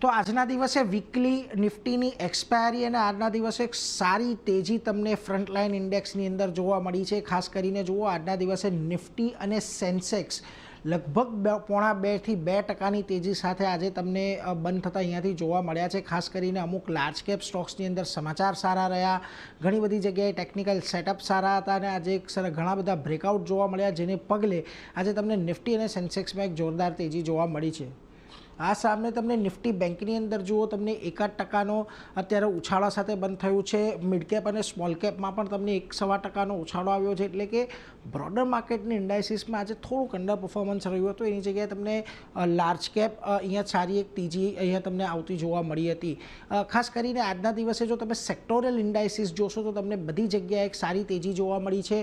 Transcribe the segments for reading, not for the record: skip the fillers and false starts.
તો આજના દિવસે વીકલી નિફ્ટીની એક્સપાયરી અને આજના દિવસે એક સારી તેજી તમને ફ્રન્ટલાઇન ઇન્ડેક્સની અંદર જોવા મળી છે। ખાસ કરીને જુઓ આજના દિવસે નિફ્ટી અને સેન્સેક્સ લગભગ 1.5 થી 2% તેજી સાથે આજે તમને બંધ થતા અહીંયાથી જોવા મળ્યા છે। ખાસ કરીને અમુક લાર્જ કેપ સ્ટોક્સની અંદર સમાચાર સારા રહ્યા, ઘણી બધી જગ્યાએ ટેકનિકલ સેટઅપ સારા હતા અને આજે ઘણા બધા બ્રેકઆઉટ જોવા મળ્યા, જેને પગલે આજે તમને નિફ્ટી અને સેન્સેક્સમાં એક જોરદાર તેજી જોવા મળી છે। આ સામે તમને નિફ્ટી બેંકની અંદર જુઓ તમને 1.8% અત્યારે ઉછાળા સાથે બંધ થયું છે। મિડ કેપ અને સ્મોલ કેપમાં પણ તમને 1.25% ઉછાળો આવ્યો છે, એટલે કે બ્રોડર માર્કેટની ઇન્ડાઇસીસમાં આજે થોડુંક અંડર પરફોર્મન્સ રહ્યું હતું। એની જગ્યાએ તમને લાર્જ કેપ અહીંયા સારી એક તેજી અહીંયા તમને આવતી જોવા મળી હતી। ખાસ કરીને આજના દિવસે જો તમે સેક્ટોરિયલ ઇન્ડાઇસીસ જોશો તો તમને બધી જગ્યાએ એક સારી તેજી જોવા મળી છે।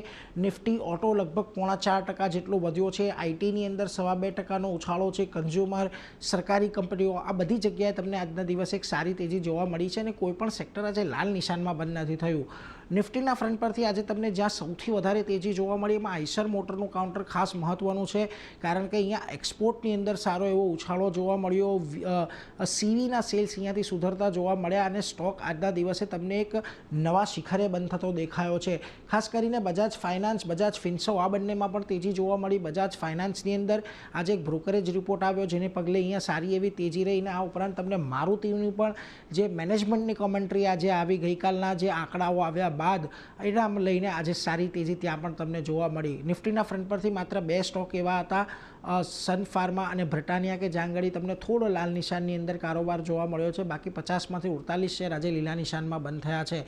નિફ્ટી ઓટો લગભગ 0.25% જેટલો વધ્યો છે, આઈટીની અંદર 2.25%નો ઉછાળો છે, કન્ઝ્યુમર સરકારી કંપનીઓ આ બધી જગ્યાએ તમને આજના દિવસે એક સારી તેજી જોવા મળી છે અને કોઈ પણ સેક્ટર આજે લાલ નિશાનમાં બંધ નથી થયું। નિફ્ટીના ફ્રન્ટ પરથી આજે તમને જ્યાં સૌથી વધારે તેજી જોવા મળી એમાં આઈસર મોટરનું કાઉન્ટર ખાસ મહત્વનું છે, કારણ કે અહીંયા એક્સપોર્ટની અંદર સારો એવો ઉછાળો જોવા મળ્યો। સીવીના સેલ્સ અહીંયાથી સુધરતા જોવા મળ્યા અને સ્ટોક આજના દિવસે તમને એક નવા શિખરે બંધ થતો દેખાયો છે। ખાસ કરીને બજાજ ફાઇનાન્સ, બજાજ ફિન્સો આ બંનેમાં પણ તેજી જોવા મળી। બજાજ ફાઇનાન્સની અંદર આજે એક બ્રોકરેજ રિપોર્ટ આવ્યો, જેને પગલે અહીંયા સારી એવી તેજી રહીને આ ઉપરાંત તમને મારુતિની પણ જે મેનેજમેન્ટની કોમેન્ટ્રી આજે આવી, ગઈકાલના જે આંકડાઓ આવ્યા બાદ એના લઈને આજે સારી તેજી ત્યાં પણ તમને જોવા મળી। નિફ્ટીના ફ્રન્ટ પરથી માત્ર 2 સ્ટોક એવા હતા, સન ફાર્મા અને બ્રિટાનિયા, કે જ્યાં આગળ તમને થોડો લાલ નિશાનની અંદર કારોબાર જોવા મળ્યો છે। બાકી 50માંથી 48 શેર આજે લીલા નિશાનમાં બંધ થયા છે।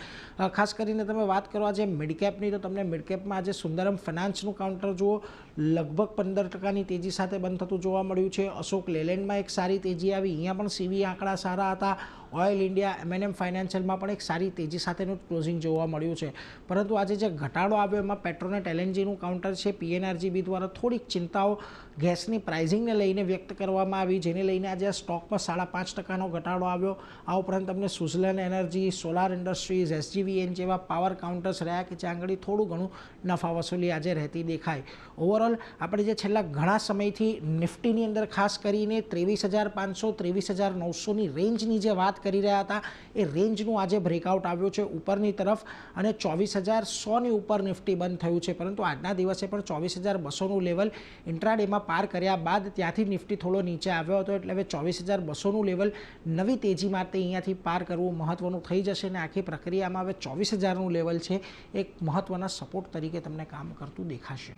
ખાસ કરીને તમે વાત કરો આજે મિડકેપની, તો તમને મિડકેપમાં આજે સુંદરમ ફાઇનાન્સનું કાઉન્ટર જુઓ લગભગ 15%ની તેજી સાથે બંધ થતું જોવા મળ્યું છે। અશોક લેલેન્ડમાં એક સારી તેજી આવી, અહીંયા પણ સીવી આંકડા સારા હતા। ઓઇલ ઇન્ડિયા, એમએનએમ ફાઇનાન્શિયલમાં પણ એક સારી તેજી સાથેનું ક્લોઝિંગ જોવા મળ્યું છે। પરંતુ આજે જે ઘટાડો આવ્યો એમાં પેટ્રોનેટ એલએનજીનું કાઉન્ટર છે। પીએનઆરજીબી દ્વારા થોડીક ચિંતાઓ ગેસની પ્રાઇઝિંગને લઈને વ્યક્ત કરવામાં આવી, જેને લઈને આજે આ સ્ટોકમાં 5.5%નો ઘટાડો આવ્યો। આ ઉપરાંત તમને સુઝલેન એનર્જી, સોલાર ઇન્ડસ્ટ્રીઝ, એસજીવીએન જેવા પાવર કાઉન્ટર્સ રહ્યા કે જ્યાં આગળ થોડું ઘણું નફા વસૂલી આજે રહેતી દેખાય। ઓવરઓલ આપણે જે છેલ્લા ઘણા સમયથી નિફ્ટીની અંદર ખાસ કરીને 23,500, 23,900ની રેન્જની જે વાત કરી રહ્યા હતા, એ રેન્જનું આજે બ્રેકઆઉટ આવ્યો છે ઉપરની તરફ અને 24,100ની ઉપર નિફ્ટી બંધ થયું છે। પરંતુ આજના દિવસે પણ 24,200નું લેવલ ઇન્ટ્રાડેમાં પાર કર્યા બાદ ત્યાંથી નિફ્ટી થોડો નીચે આવ્યો હતો, એટલે હવે 24,200નું લેવલ નવી તેજી માટે અહીંયાથી પાર કરવું મહત્વનું થઈ જશે અને આખી પ્રક્રિયામાં હવે 24,000નું લેવલ છે એક મહત્વના સપોર્ટ તરીકે તમને કામ કરતું દેખાશે।